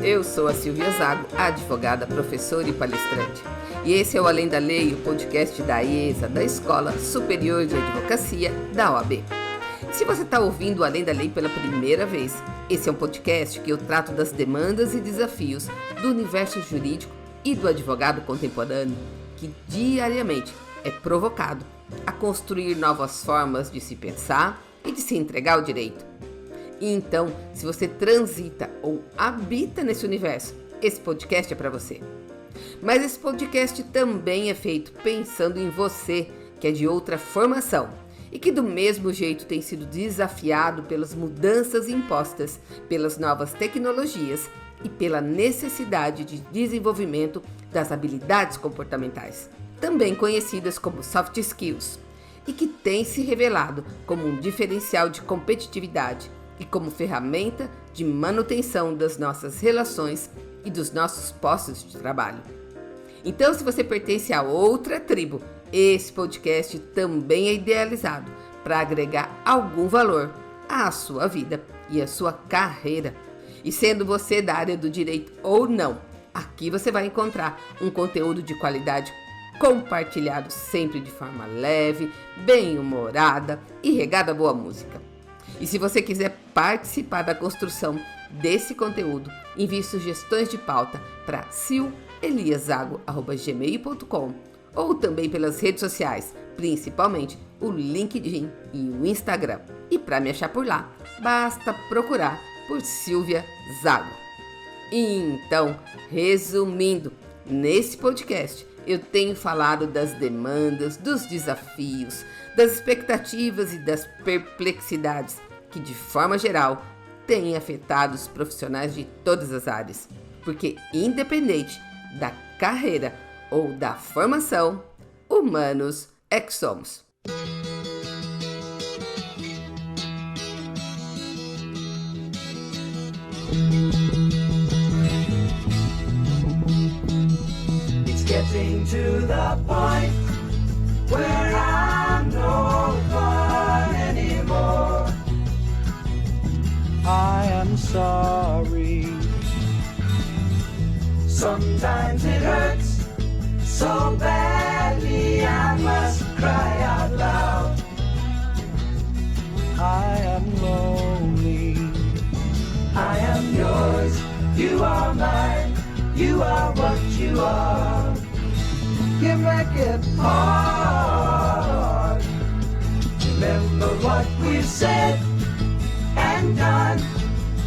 Eu sou a Silvia Zago, advogada, professora e palestrante. E esse é o Além da Lei, o podcast da IESA, da Escola Superior de Advocacia da OAB. Se você está ouvindo o Além da Lei pela primeira vez, esse é um podcast que eu trato das demandas e desafios do universo jurídico e do advogado contemporâneo, que diariamente é provocado a construir novas formas de se pensar e de se entregar ao direito. E então, se você transita ou habita nesse universo, esse podcast é para você. Mas esse podcast também é feito pensando em você, que é de outra formação e que do mesmo jeito tem sido desafiado pelas mudanças impostas, pelas novas tecnologias e pela necessidade de desenvolvimento das habilidades comportamentais, também conhecidas como soft skills, e que tem se revelado como um diferencial de competitividade e como ferramenta de manutenção das nossas relações e dos nossos postos de trabalho. Então, se você pertence a outra tribo, esse podcast também é idealizado para agregar algum valor à sua vida e à sua carreira. E sendo você da área do direito ou não, aqui você vai encontrar um conteúdo de qualidade compartilhado sempre de forma leve, bem-humorada e regada a boa música. E se você quiser participar da construção desse conteúdo, envie sugestões de pauta para sileliazago@gmail.com ou também pelas redes sociais, principalmente o LinkedIn e o Instagram. E para me achar por lá, basta procurar por Silvia Zago. Então, resumindo, nesse podcast eu tenho falado das demandas, dos desafios, das expectativas e das perplexidades que, de forma geral, têm afetado os profissionais de todas as áreas. Porque, independente da carreira ou da formação, humanos é que somos. Getting to the point where I'm no fun anymore. I am sorry. Sometimes it hurts so badly I must cry out loud. I am lonely. I am yours, you are mine. You are what you are. You make it hard. Remember what we've said and done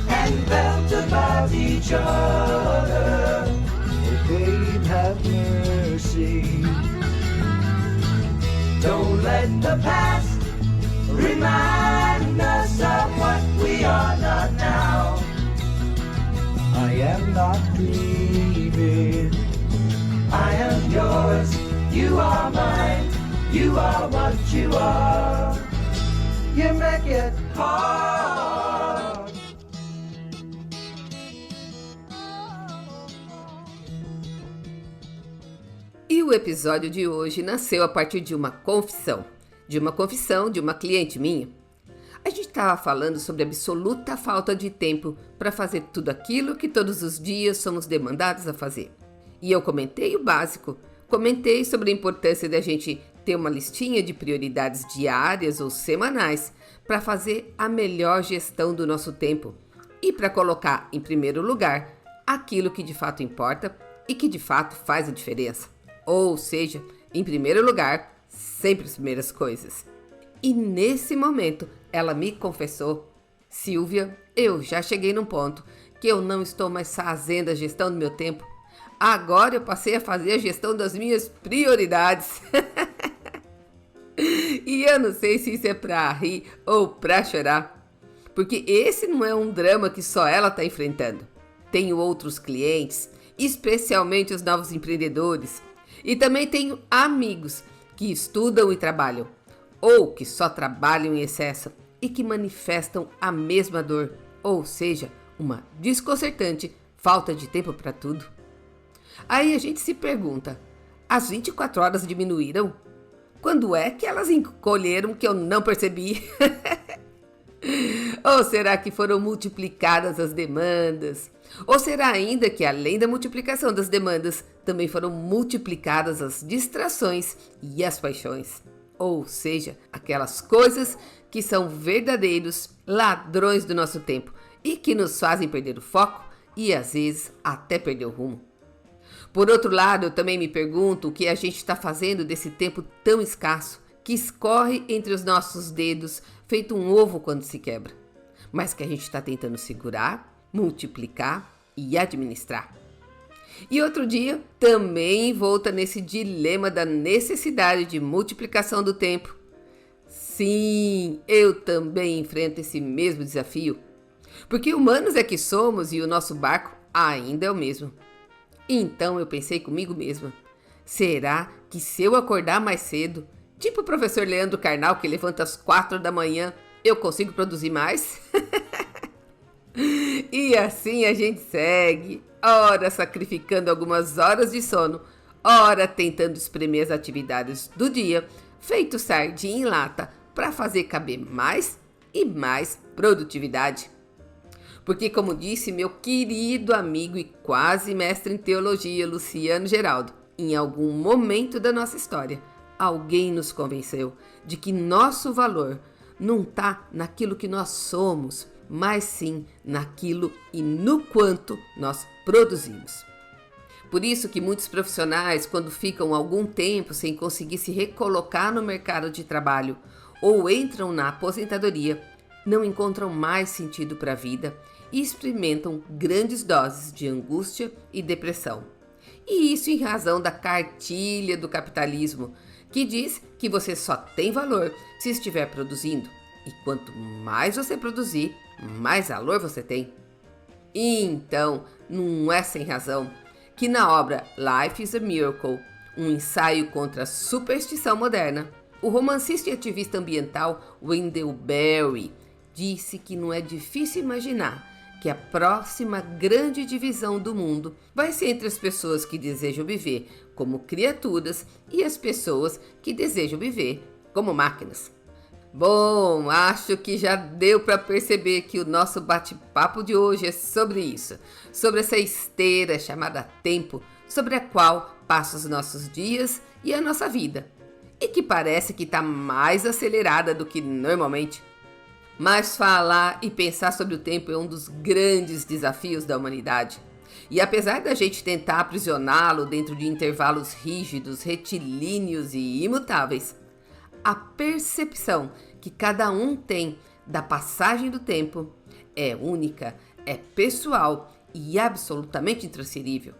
and felt about each other. Oh, babe, have mercy. Don't let the past remind us of what we are not now. I am not grieving. I am yours, you are mine. You are what you are. You make it hard. E o episódio de hoje nasceu a partir de uma confissão de uma cliente minha. A gente estava falando sobre a absoluta falta de tempo para fazer tudo aquilo que todos os dias somos demandados a fazer. E eu comentei o básico, comentei sobre a importância da gente ter uma listinha de prioridades diárias ou semanais para fazer a melhor gestão do nosso tempo e para colocar em primeiro lugar aquilo que de fato importa e que de fato faz a diferença. Ou seja, em primeiro lugar, sempre as primeiras coisas. E nesse momento, ela me confessou: Silvia, eu já cheguei num ponto que eu não estou mais fazendo a gestão do meu tempo. Agora eu passei a fazer a gestão das minhas prioridades. E eu não sei se isso é pra rir ou pra chorar. Porque esse não é um drama que só ela está enfrentando. Tenho outros clientes, especialmente os novos empreendedores. E também tenho amigos que estudam e trabalham, ou que só trabalham em excesso e que manifestam a mesma dor, ou seja, uma desconcertante falta de tempo para tudo. Aí a gente se pergunta, as 24 horas diminuíram? Quando é que elas encolheram que eu não percebi? Ou será que foram multiplicadas as demandas, Ou será ainda que, além da multiplicação das demandas, também foram multiplicadas as distrações e as paixões? Ou seja, aquelas coisas que são verdadeiros ladrões do nosso tempo e que nos fazem perder o foco e, às vezes, até perder o rumo. Por outro lado, eu também me pergunto o que a gente está fazendo desse tempo tão escasso que escorre entre os nossos dedos, feito um ovo quando se quebra, mas que a gente está tentando segurar, multiplicar e administrar. E outro dia, também envolta nesse dilema da necessidade de multiplicação do tempo. Sim, eu também enfrento esse mesmo desafio, porque humanos é que somos e o nosso barco ainda é o mesmo. Então eu pensei comigo mesma, será que se eu acordar mais cedo, tipo o professor Leandro Carnal que levanta às 4 da manhã, eu consigo produzir mais? E assim a gente segue, ora sacrificando algumas horas de sono, ora tentando espremer as atividades do dia, feito sardinha em lata para fazer caber mais e mais produtividade. Porque, como disse meu querido amigo e quase mestre em teologia, Luciano Geraldo, em algum momento da nossa história, alguém nos convenceu de que nosso valor não está naquilo que nós somos, mas sim naquilo e no quanto nós produzimos. Por isso que muitos profissionais, quando ficam algum tempo sem conseguir se recolocar no mercado de trabalho ou entram na aposentadoria, não encontram mais sentido para a vida e experimentam grandes doses de angústia e depressão. E isso em razão da cartilha do capitalismo, que diz que você só tem valor se estiver produzindo. E quanto mais você produzir, mais valor você tem. E então, não é sem razão que na obra Life is a Miracle, um ensaio contra a superstição moderna, o romancista e ativista ambiental Wendell Berry disse que não é difícil imaginar que a próxima grande divisão do mundo vai ser entre as pessoas que desejam viver como criaturas e as pessoas que desejam viver como máquinas. Bom, acho que já deu para perceber que o nosso bate-papo de hoje é sobre isso, sobre essa esteira chamada tempo, sobre a qual passam os nossos dias e a nossa vida, e que parece que está mais acelerada do que normalmente. Mas falar e pensar sobre o tempo é um dos grandes desafios da humanidade. E apesar da gente tentar aprisioná-lo dentro de intervalos rígidos, retilíneos e imutáveis, a percepção que cada um tem da passagem do tempo é única, é pessoal e absolutamente intransferível.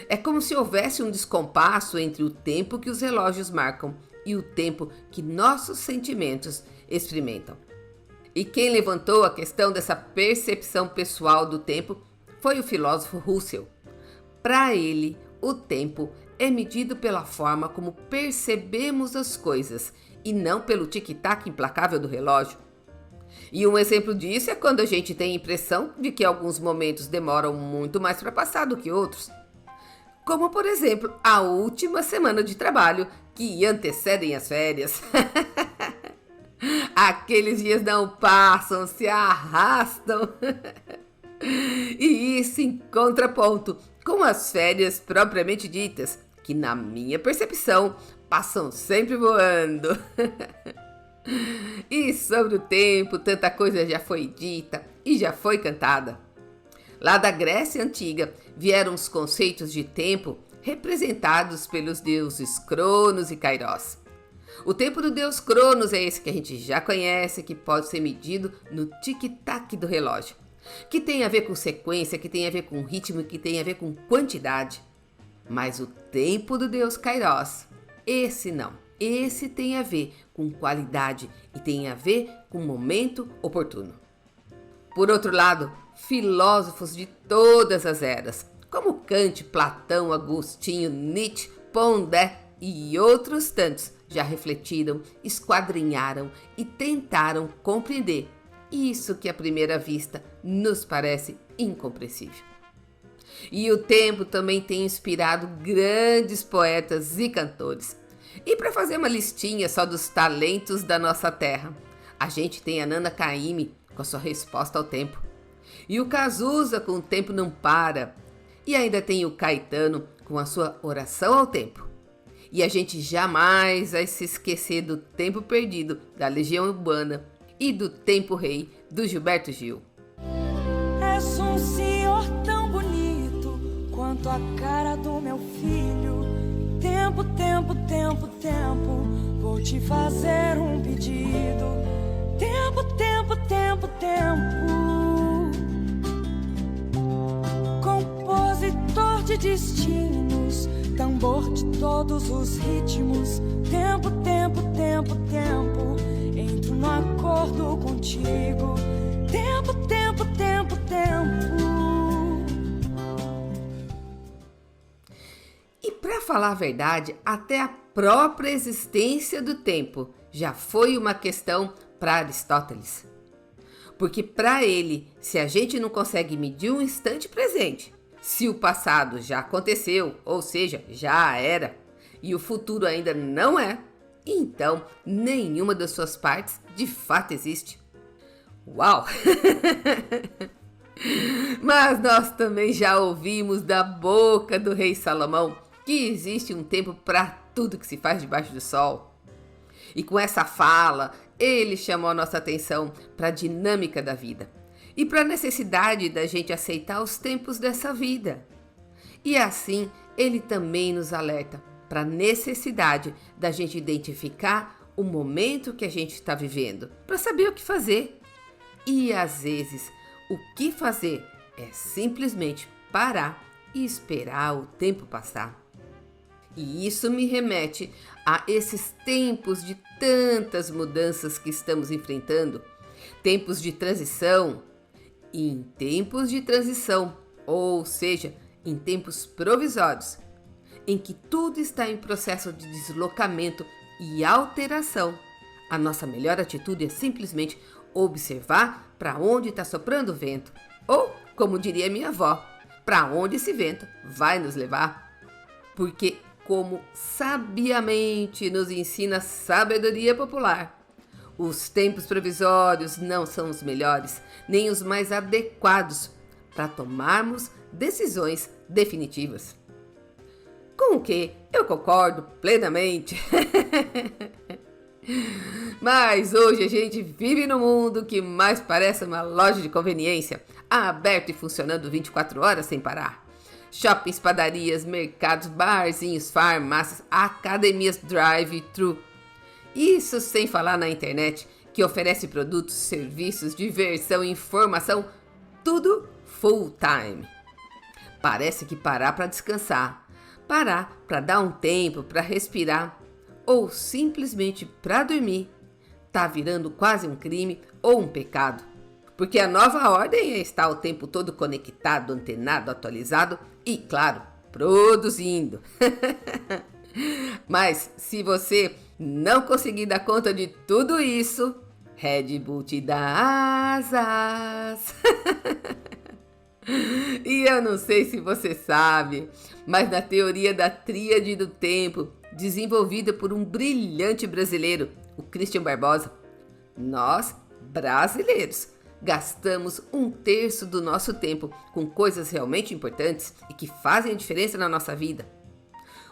É como se houvesse um descompasso entre o tempo que os relógios marcam e o tempo que nossos sentimentos experimentam. E quem levantou a questão dessa percepção pessoal do tempo foi o filósofo Russell. Para ele, o tempo é medido pela forma como percebemos as coisas e não pelo tic-tac implacável do relógio. E um exemplo disso é quando a gente tem a impressão de que alguns momentos demoram muito mais para passar do que outros. Como, por exemplo, a última semana de trabalho que antecedem as férias. Aqueles dias não passam, se arrastam. E isso em contraponto com as férias propriamente ditas, que na minha percepção passam sempre voando. E sobre o tempo, tanta coisa já foi dita e já foi cantada. Lá da Grécia Antiga vieram os conceitos de tempo representados pelos deuses Cronos e Kairos. O tempo do deus Cronos é esse que a gente já conhece, que pode ser medido no tic-tac do relógio, que tem a ver com sequência, que tem a ver com ritmo, que tem a ver com quantidade. Mas o tempo do deus Kairos, esse não. Esse tem a ver com qualidade e tem a ver com momento oportuno. Por outro lado, filósofos de todas as eras, como Kant, Platão, Agostinho, Nietzsche, Pondé e outros tantos, já refletiram, esquadrinharam e tentaram compreender isso que à primeira vista nos parece incompreensível. E o tempo também tem inspirado grandes poetas e cantores. E para fazer uma listinha só dos talentos da nossa terra, a gente tem a Nana Caymmi com a sua resposta ao tempo. E o Cazuza com O Tempo Não Para. E ainda tem o Caetano com a sua Oração ao Tempo. E a gente jamais vai se esquecer do Tempo Perdido, da Legião Urbana, e do Tempo Rei, do Gilberto Gil. És um senhor tão bonito quanto a cara do meu filho. Tempo, tempo, tempo, tempo, vou te fazer um pedido. Tempo, tempo, tempo, tempo, compositor de destinos, tambor de todos os ritmos. Tempo, tempo, tempo, tempo, entro no acordo contigo. Tempo, tempo, tempo, tempo. E para falar a verdade, até a própria existência do tempo já foi uma questão para Aristóteles. Porque para ele, se a gente não consegue medir um instante presente, se o passado já aconteceu, ou seja, já era, e o futuro ainda não é, então nenhuma das suas partes de fato existe. Uau! Mas nós também já ouvimos da boca do rei Salomão que existe um tempo para tudo que se faz debaixo do sol. E com essa fala, ele chamou a nossa atenção para a dinâmica da vida e para a necessidade da gente aceitar os tempos dessa vida. E assim, ele também nos alerta para a necessidade da gente identificar o momento que a gente está vivendo, para saber o que fazer. E às vezes, o que fazer é simplesmente parar e esperar o tempo passar. E isso me remete a esses tempos de tantas mudanças que estamos enfrentando, tempos de transição. E em tempos de transição, ou seja, em tempos provisórios, em que tudo está em processo de deslocamento e alteração, a nossa melhor atitude é simplesmente observar para onde está soprando o vento. Ou, como diria minha avó, para onde esse vento vai nos levar. Porque, como sabiamente nos ensina a sabedoria popular, os tempos provisórios não são os melhores, nem os mais adequados para tomarmos decisões definitivas. Com o que eu concordo plenamente. Mas hoje a gente vive num mundo que mais parece uma loja de conveniência, aberto e funcionando 24 horas sem parar. Shoppings, padarias, mercados, barzinhos, farmácias, academias drive-thru. Isso sem falar na internet, que oferece produtos, serviços, diversão, informação, tudo full time. Parece que parar para descansar, parar para dar um tempo, para respirar, ou simplesmente para dormir, tá virando quase um crime ou um pecado. Porque a nova ordem é estar o tempo todo conectado, antenado, atualizado e, claro, produzindo. Mas se você não conseguir dar conta de tudo isso, Red Bull te dá asas. E eu não sei se você sabe, mas na teoria da tríade do tempo, desenvolvida por um brilhante brasileiro, o Christian Barbosa, nós, brasileiros, gastamos 1/3 do nosso tempo com coisas realmente importantes e que fazem a diferença na nossa vida.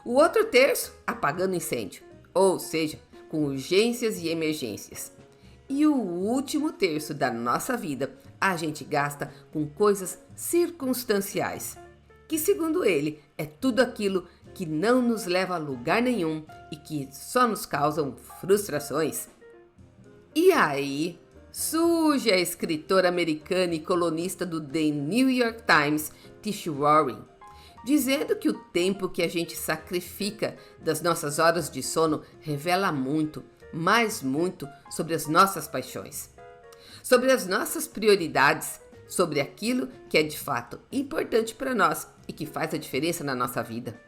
O outro terço apagando incêndio, ou seja, com urgências e emergências. E o último terço da nossa vida a gente gasta com coisas circunstanciais, que segundo ele é tudo aquilo que não nos leva a lugar nenhum e que só nos causam frustrações. E aí surge a escritora americana e colunista do The New York Times, Tish Warren, dizendo que o tempo que a gente sacrifica das nossas horas de sono revela muito, mas muito, sobre as nossas paixões, sobre as nossas prioridades, sobre aquilo que é de fato importante para nós e que faz a diferença na nossa vida.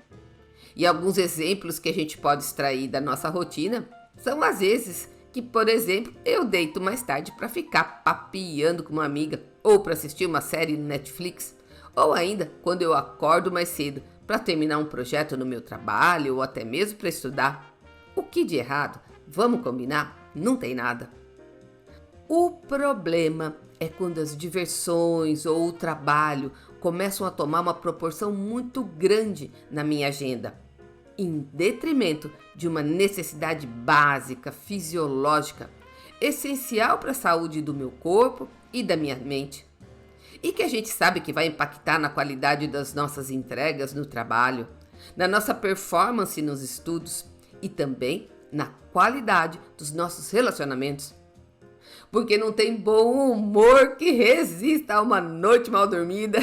E alguns exemplos que a gente pode extrair da nossa rotina são às vezes que, por exemplo, eu deito mais tarde para ficar papeando com uma amiga ou para assistir uma série no Netflix, ou ainda quando eu acordo mais cedo para terminar um projeto no meu trabalho ou até mesmo para estudar. O que de errado, vamos combinar, não tem nada. O problema é quando as diversões ou o trabalho começam a tomar uma proporção muito grande na minha agenda, em detrimento de uma necessidade básica, fisiológica, essencial para a saúde do meu corpo e da minha mente. E que a gente sabe que vai impactar na qualidade das nossas entregas no trabalho, na nossa performance nos estudos e também na qualidade dos nossos relacionamentos. Porque não tem bom humor que resista a uma noite mal dormida.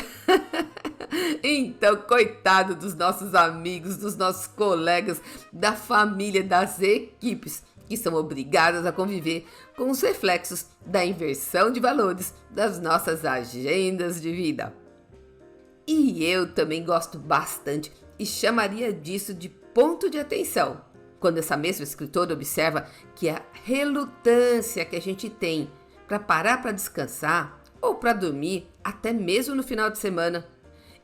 Então, coitado dos nossos amigos, dos nossos colegas, da família, das equipes que são obrigadas a conviver com os reflexos da inversão de valores das nossas agendas de vida. E eu também gosto bastante e chamaria disso de ponto de atenção, quando essa mesma escritora observa que a relutância que a gente tem para parar para descansar ou para dormir, até mesmo no final de semana,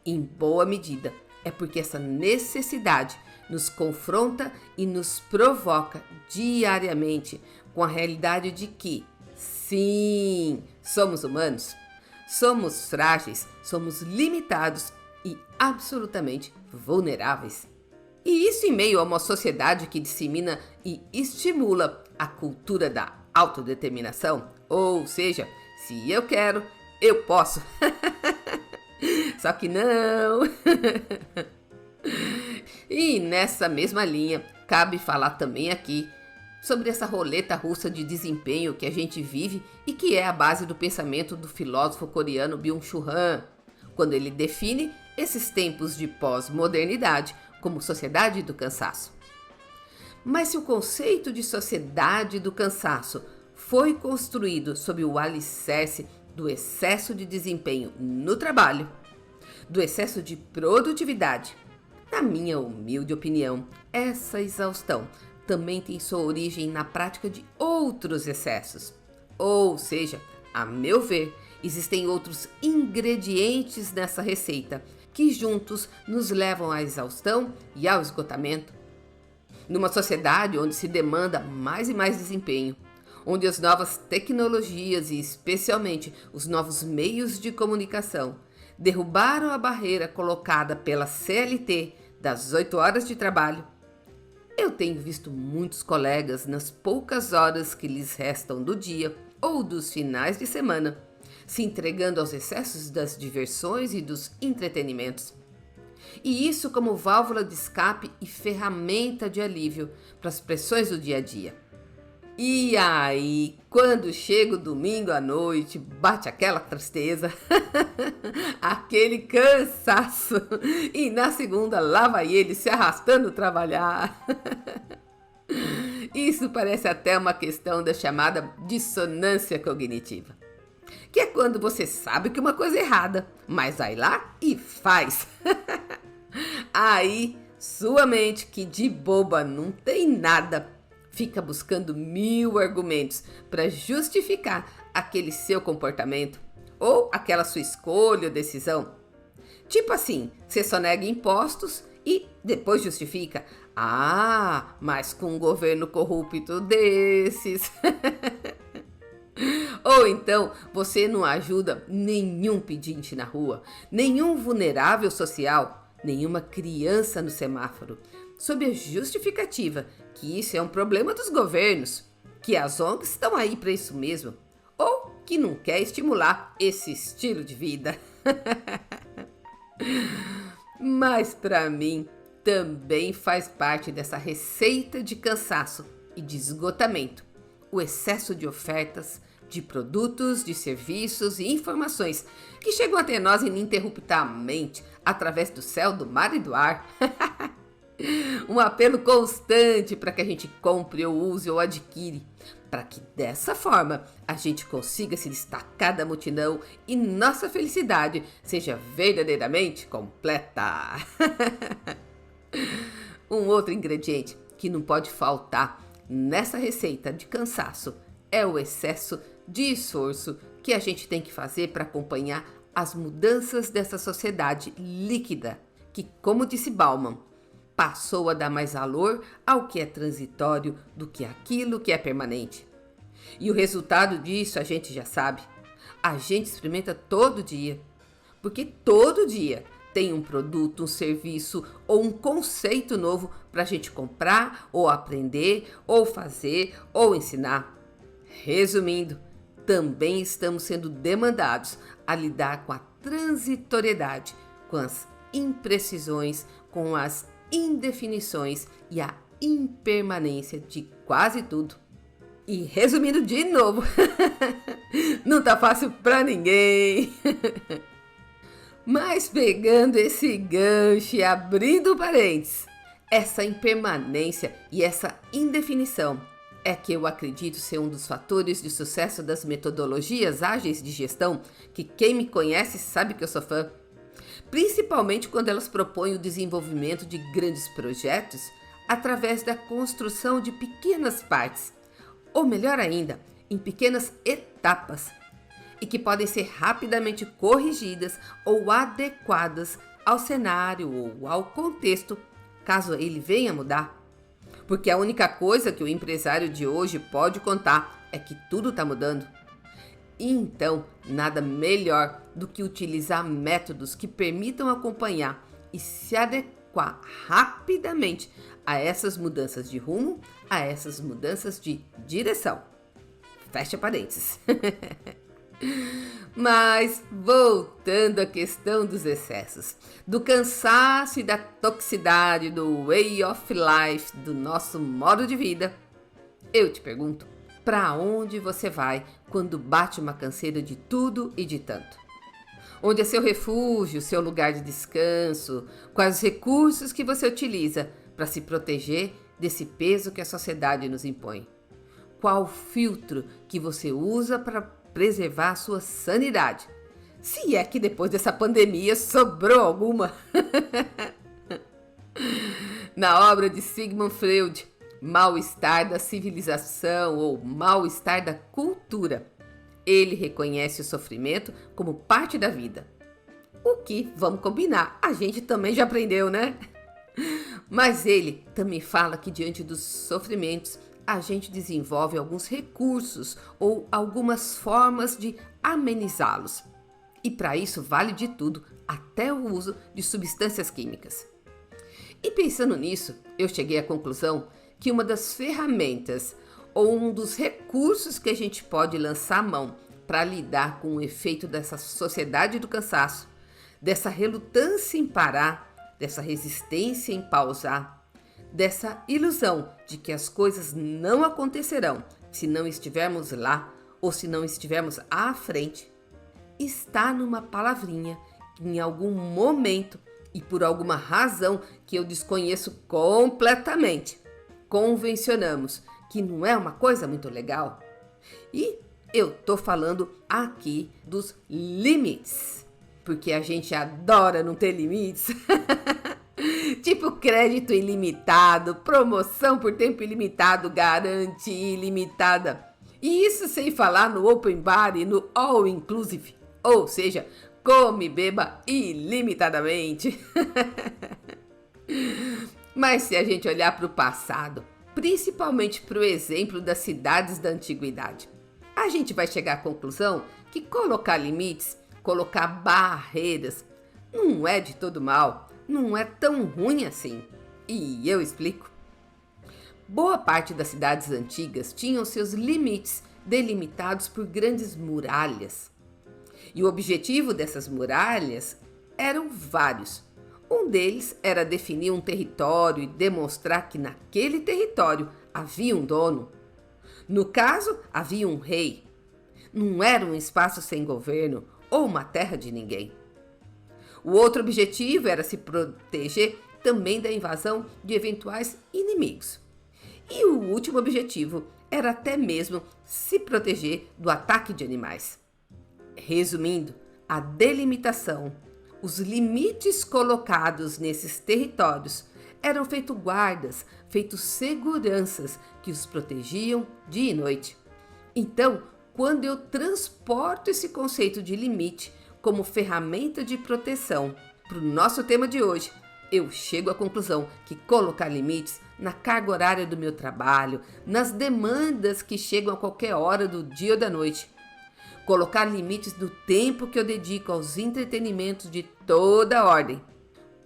em boa medida, é porque essa necessidade nos confronta e nos provoca diariamente com a realidade de que, sim, somos humanos, somos frágeis, somos limitados e absolutamente vulneráveis. E isso em meio a uma sociedade que dissemina e estimula a cultura da autodeterminação, ou seja, se eu quero, eu posso. Só que não. E nessa mesma linha, cabe falar também aqui sobre essa roleta russa de desempenho que a gente vive e que é a base do pensamento do filósofo coreano Byung-Chul Han, quando ele define esses tempos de pós-modernidade como sociedade do cansaço. Mas se o conceito de sociedade do cansaço foi construído sob o alicerce do excesso de desempenho no trabalho, do excesso de produtividade, na minha humilde opinião, essa exaustão também tem sua origem na prática de outros excessos. Ou seja, a meu ver, existem outros ingredientes nessa receita que juntos nos levam à exaustão e ao esgotamento. Numa sociedade onde se demanda mais e mais desempenho, onde as novas tecnologias e especialmente os novos meios de comunicação derrubaram a barreira colocada pela CLT das 8 horas de trabalho, eu tenho visto muitos colegas nas poucas horas que lhes restam do dia ou dos finais de semana se entregando aos excessos das diversões e dos entretenimentos. E isso como válvula de escape e ferramenta de alívio para as pressões do dia a dia. E aí, quando chega o domingo à noite, bate aquela tristeza, aquele cansaço, e na segunda lá vai ele se arrastando trabalhar. Isso parece até uma questão da chamada dissonância cognitiva, que é quando você sabe que uma coisa é errada, mas vai lá e faz. Aí, sua mente, que de boba não tem nada, fica buscando 1000 argumentos para justificar aquele seu comportamento ou aquela sua escolha ou decisão. Tipo assim, você só nega impostos e depois justifica. Ah, mas com um governo corrupto desses. Ou então, você não ajuda nenhum pedinte na rua, nenhum vulnerável social, nenhuma criança no semáforo, sob a justificativa que isso é um problema dos governos, que as ONGs estão aí para isso mesmo, ou que não quer estimular esse estilo de vida. Mas para mim, também faz parte dessa receita de cansaço e de esgotamento, o excesso de ofertas, de produtos, de serviços e informações que chegam até nós ininterruptamente através do céu, do mar e do ar. Um apelo constante para que a gente compre ou use ou adquire, para que dessa forma a gente consiga se destacar da multidão e nossa felicidade seja verdadeiramente completa. Um outro ingrediente que não pode faltar nessa receita de cansaço é o excesso de esforço que a gente tem que fazer para acompanhar as mudanças dessa sociedade líquida, que, como disse Bauman, passou a dar mais valor ao que é transitório do que aquilo que é permanente. E o resultado disso a gente já sabe. A gente experimenta todo dia. Porque todo dia tem um produto, um serviço ou um conceito novo para a gente comprar, ou aprender, ou fazer, ou ensinar. Resumindo, também estamos sendo demandados a lidar com a transitoriedade, com as imprecisões, com as indefinições e a impermanência de quase tudo. E resumindo de novo, não tá fácil para ninguém. Mas pegando esse gancho e abrindo parênteses, essa impermanência e essa indefinição é que eu acredito ser um dos fatores de sucesso das metodologias ágeis de gestão, que quem me conhece sabe que eu sou fã. Principalmente quando elas propõem o desenvolvimento de grandes projetos através da construção de pequenas partes, ou melhor ainda, em pequenas etapas, e que podem ser rapidamente corrigidas ou adequadas ao cenário ou ao contexto, caso ele venha mudar. Porque a única coisa que o empresário de hoje pode contar é que tudo está mudando. E então, nada melhor do que utilizar métodos que permitam acompanhar e se adequar rapidamente a essas mudanças de rumo, a essas mudanças de direção. Fecha parênteses. Mas voltando à questão dos excessos, do cansaço e da toxicidade do way of life, do nosso modo de vida, eu te pergunto, para onde você vai quando bate uma canseira de tudo e de tanto? Onde é seu refúgio, seu lugar de descanso? Quais os recursos que você utiliza para se proteger desse peso que a sociedade nos impõe? Qual o filtro que você usa para preservar a sua sanidade? Se é que depois dessa pandemia sobrou alguma. Na obra de Sigmund Freud, Mal-estar da civilização ou mal-estar da cultura, ele reconhece o sofrimento como parte da vida. O que, vamos combinar, a gente também já aprendeu, né? Mas ele também fala que diante dos sofrimentos, a gente desenvolve alguns recursos ou algumas formas de amenizá-los. E para isso vale de tudo, até o uso de substâncias químicas. E pensando nisso, eu cheguei à conclusão que uma das ferramentas ou um dos recursos que a gente pode lançar a mão para lidar com o efeito dessa sociedade do cansaço, dessa relutância em parar, dessa resistência em pausar, dessa ilusão de que as coisas não acontecerão se não estivermos lá ou se não estivermos à frente, está numa palavrinha que em algum momento e por alguma razão que eu desconheço completamente, convencionamos que não é uma coisa muito legal. E eu tô falando aqui dos limites, porque a gente adora não ter limites. Tipo crédito ilimitado, promoção por tempo ilimitado, garantia ilimitada. E isso sem falar no open bar e no all inclusive, ou seja, come e beba ilimitadamente. Mas se a gente olhar para o passado, principalmente para o exemplo das cidades da antiguidade, a gente vai chegar à conclusão que colocar limites, colocar barreiras, não é de todo mal, não é tão ruim assim. E eu explico. Boa parte das cidades antigas tinham seus limites delimitados por grandes muralhas. E o objetivo dessas muralhas eram vários. Um deles era definir um território e demonstrar que naquele território havia um dono. No caso, havia um rei. Não era um espaço sem governo ou uma terra de ninguém. O outro objetivo era se proteger também da invasão de eventuais inimigos. E o último objetivo era até mesmo se proteger do ataque de animais. Resumindo, a delimitação, os limites colocados nesses territórios eram feitos guardas, feitos seguranças que os protegiam dia e noite. Então, quando eu transporto esse conceito de limite como ferramenta de proteção para o nosso tema de hoje, eu chego à conclusão que colocar limites na carga horária do meu trabalho, nas demandas que chegam a qualquer hora do dia ou da noite. Colocar limites no tempo que eu dedico aos entretenimentos de toda ordem.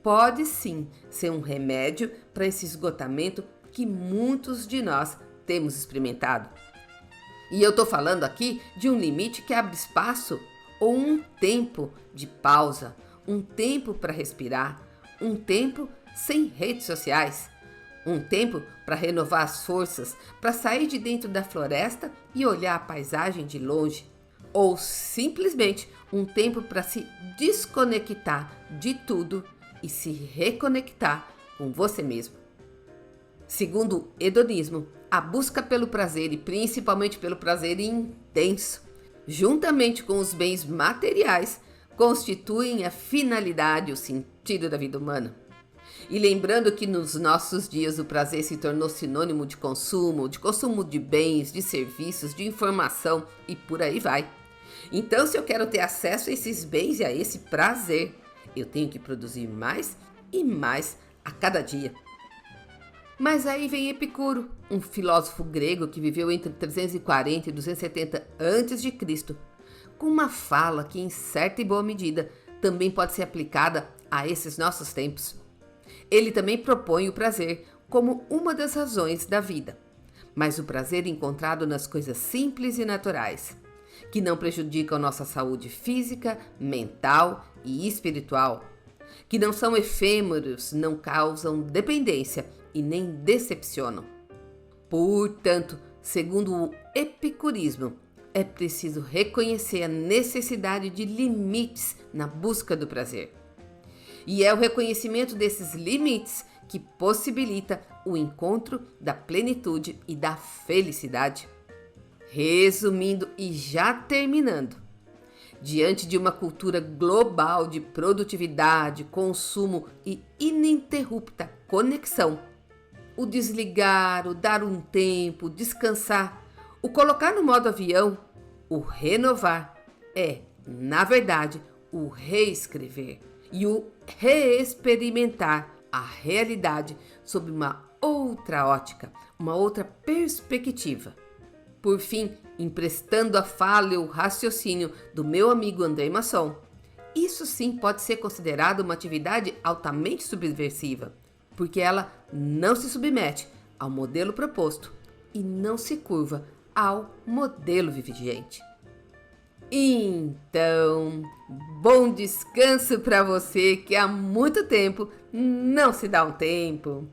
Pode sim ser um remédio para esse esgotamento que muitos de nós temos experimentado. E eu estou falando aqui de um limite que abre espaço ou um tempo de pausa, um tempo para respirar, um tempo sem redes sociais, um tempo para renovar as forças, para sair de dentro da floresta e olhar a paisagem de longe, ou simplesmente um tempo para se desconectar de tudo e se reconectar com você mesmo. Segundo o hedonismo, a busca pelo prazer e principalmente pelo prazer intenso, juntamente com os bens materiais, constituem a finalidade e o sentido da vida humana. E lembrando que nos nossos dias o prazer se tornou sinônimo de consumo de bens, de serviços, de informação e por aí vai. Então, se eu quero ter acesso a esses bens e a esse prazer, eu tenho que produzir mais e mais a cada dia. Mas aí vem Epicuro, um filósofo grego que viveu entre 340 e 270 a.C., com uma fala que, em certa e boa medida, também pode ser aplicada a esses nossos tempos. Ele também propõe o prazer como uma das razões da vida, mas o prazer encontrado nas coisas simples e naturais, que não prejudicam nossa saúde física, mental e espiritual, que não são efêmeros, não causam dependência e nem decepcionam. Portanto, segundo o epicurismo, é preciso reconhecer a necessidade de limites na busca do prazer. E é o reconhecimento desses limites que possibilita o encontro da plenitude e da felicidade. Resumindo e já terminando, diante de uma cultura global de produtividade, consumo e ininterrupta conexão, o desligar, o dar um tempo, o descansar, o colocar no modo avião, o renovar é, na verdade, o reescrever e o reexperimentar a realidade sob uma outra ótica, uma outra perspectiva. Por fim, emprestando a fala e o raciocínio do meu amigo André Masson, isso sim pode ser considerado uma atividade altamente subversiva, porque ela não se submete ao modelo proposto e não se curva ao modelo vigente. Então, bom descanso para você que há muito tempo não se dá um tempo.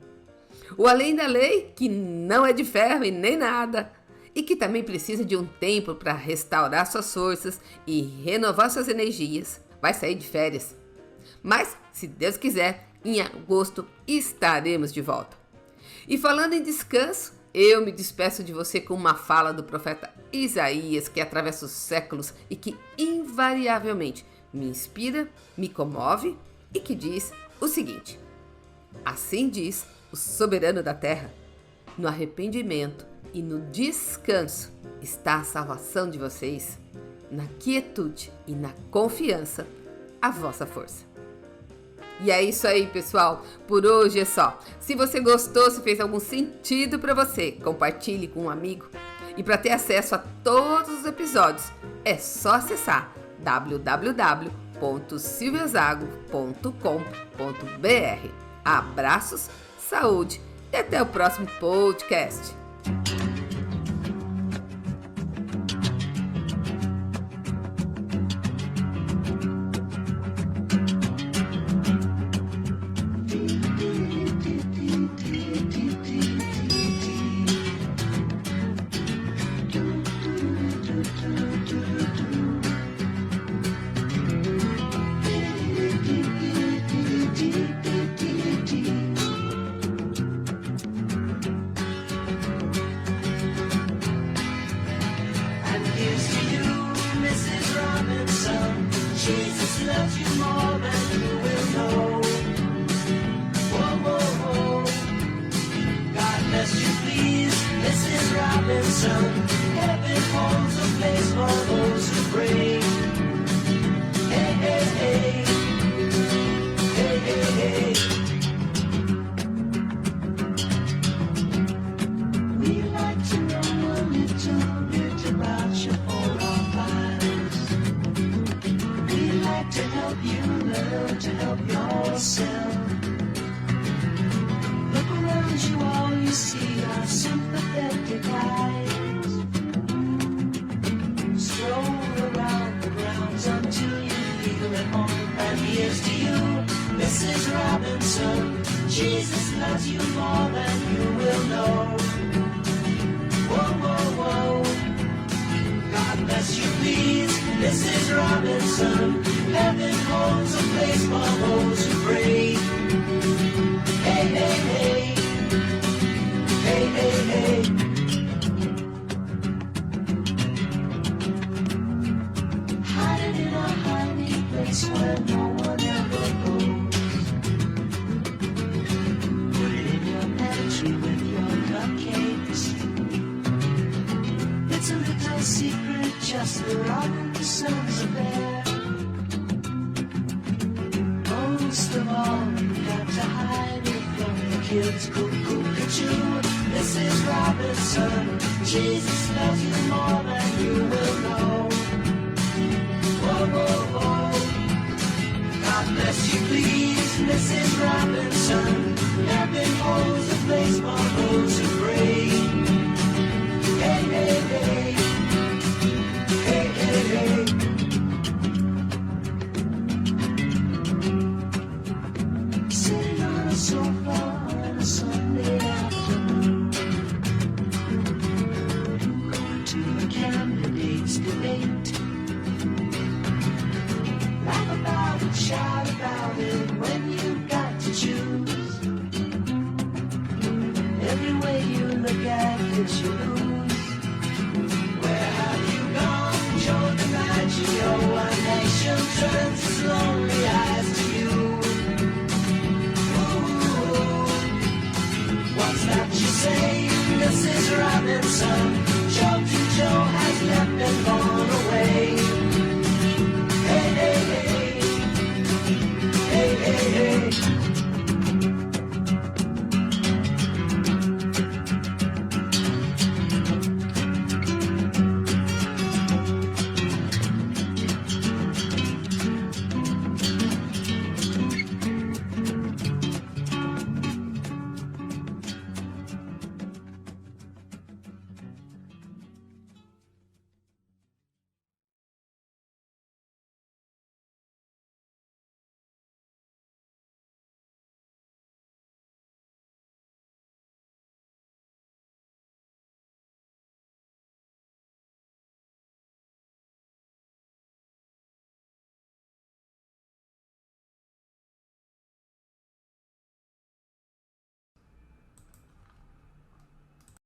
O além da lei, que não é de ferro e nem nada, e que também precisa de um tempo para restaurar suas forças e renovar suas energias, vai sair de férias. Mas, se Deus quiser, em agosto estaremos de volta. E falando em descanso, eu me despeço de você com uma fala do profeta Isaías que atravessa os séculos e que invariavelmente me inspira, me comove e que diz o seguinte: assim diz o soberano da terra, no arrependimento e no descanso está a salvação de vocês, na quietude e na confiança, a vossa força. E é isso aí, pessoal. Por hoje é só. Se você gostou, se fez algum sentido para você, compartilhe com um amigo. E para ter acesso a todos os episódios, é só acessar www.silviazago.com.br. Abraços, saúde e até o próximo podcast. Jesus loves you more than you will know. Whoa, whoa, whoa. God bless you, please, Mrs. Robinson. Heaven holds a place for those who pray. Hey, hey, hey. Hey, hey, hey. of yourself. Look around you, all you see are sympathetic eyes. Stroll around the grounds until you feel at home. And here's to you, Mrs. Robinson. Jesus loves you more than you will know. Whoa, whoa, whoa. God bless you, please, Mrs. Robinson. Heaven holds a place for those who pray. Hey, hey, hey. Hey, hey, hey. Hide it in a hiding place where no one ever goes. Put it in your pantry with your cupcakes. It's a little secret, just the Robinsons affair. Most of all, you got to hide it from the kids. Cuckoo-cuckoo, Mrs. Robinson. Jesus loves you more than you will know. Whoa, whoa, whoa. God bless you, please, Mrs. Robinson. Heaven holds a place for those who pray.